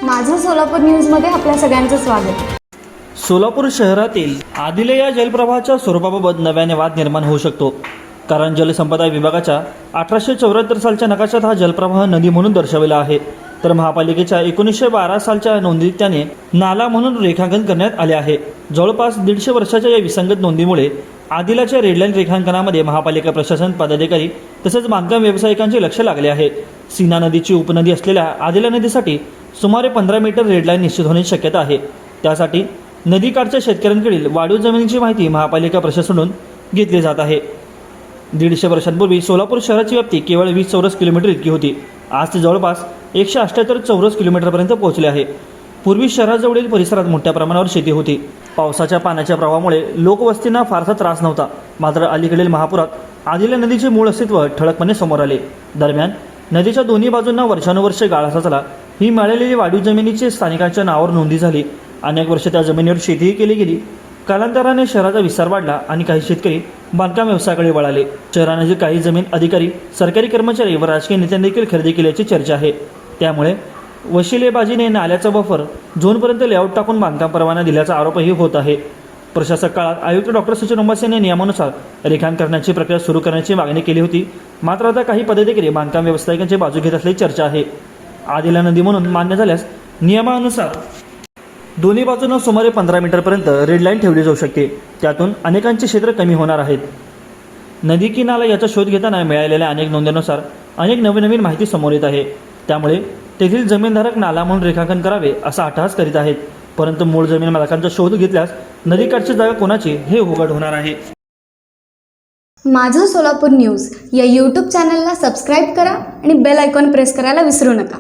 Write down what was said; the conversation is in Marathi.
माझं सोलापूर न्यूजमध्ये आपल्या सगळ्यांचं स्वागत। सोलापूर शहरातील आदिले या जलप्रवाहाच्या स्वरूपाबाबत नव्याने वाद निर्माण होऊ शकतो, कारण जलसंपदा विभागाच्या 1874 सालच्या नकाशात हा जलप्रवाह नदी म्हणून दर्शविला आहे, तर महापालिकेच्या 1912 सालच्या नोंदीत त्याने नाला म्हणून रेखांकन करण्यात आले आहे। जवळपास 150 वर्षाच्या या विसंगत नोंदीमुळे आदिलाच्या रेडलाईन रेखांकनामध्ये महापालिका प्रशासन पदाधिकारी तसेच बांधकाम व्यावसायिकांचे लक्ष लागले आहे। सीना नदीची उपनदी असलेल्या आदिला नदीसाठी सुमारे 15 मीटर रेडलाईन निश्चित होण्याची शक्यता आहे। त्यासाठी नदीकाठच्या शेतकऱ्यांकडील वाढीव जमिनीची माहिती महापालिका प्रशासनाकडून घेतली जात आहे। 150 वर्षांपूर्वी सोलापूर शहराची व्याप्ती केवळ 20 चौरस किलोमीटर इतकी होती। आज ती जवळपास 178 चौरस किलोमीटरपर्यंत पोहोचली आहे। पूर्वी शहराजवळील परिसरात मोठ्या प्रमाणावर शेती होती। पावसाच्या पाण्याच्या प्रवाहामुळे लोकवस्तींना फारसा त्रास नव्हता, मात्र अलीकडील महापुरात आदिला नदीचे मूळ अस्तित्व ठळकपणे समोर आले। दरम्यान नदीच्या दोन्ही बाजूंना वर्षानुवर्षे गाळा साचला। ही मिळालेली वाढीव जमिनीची स्थानिकांच्या नावावर नोंदी झाली। अनेक वर्षे त्या जमिनीवर शेतीही केली गेली। कालांतराने शहराचा विस्तार वाढला आणि काही शेतकरी बांधकाम व्यवसायाकडे वळाले। शहरानजीक काही जमीन अधिकारी, सरकारी कर्मचारी व राजकीय नेत्यांनी देखील खरेदी केल्याची चर्चा आहे। त्यामुळे वशिलेबाजीने नाल्याचा बफर झोनपर्यंत लेआउट टाकून बांधकाम परवाना दिल्याचा आरोपही होत आहे। प्रशासक काळात आयुक्त डॉक्टर सचिन उंबासे यांनी नियमानुसार रेखांकनाची प्रक्रिया सुरू करण्याची मागणी केली होती, मात्र आता काही पदाधिकारी बांधकाम व्यावसायिकांची बाजू घेत असल्याची चर्चा आहे। आदिला नदी म्हणून मान्य झाल्यास नियमानुसार दोन्ही बाजूंना सुमारे 15 मीटरपर्यंत रेड लाईन ठेवली जाऊ शकते। त्यातून अनेकांचे क्षेत्र कमी होणार आहेत। नदी की नाला याचा शोध घेताना मिळालेल्या अनेक नोंदीनुसार अनेक नवीन माहिती समोर येत आहे। त्यामुळे तेथील जमीनधारक नाला म्हणून रेखांकन करावे असा अट्टहास करीत आहेत, परंतु मूळ जमीन मालकांचा शोध घेतल्यास नदीकाठची जागा कोणाची हे उघड होणार आहे। माझं सोलापूर न्यूज या यूट्यूब चॅनलला सबस्क्राईब करा आणि बेल आयकॉन प्रेस करायला विसरू नका।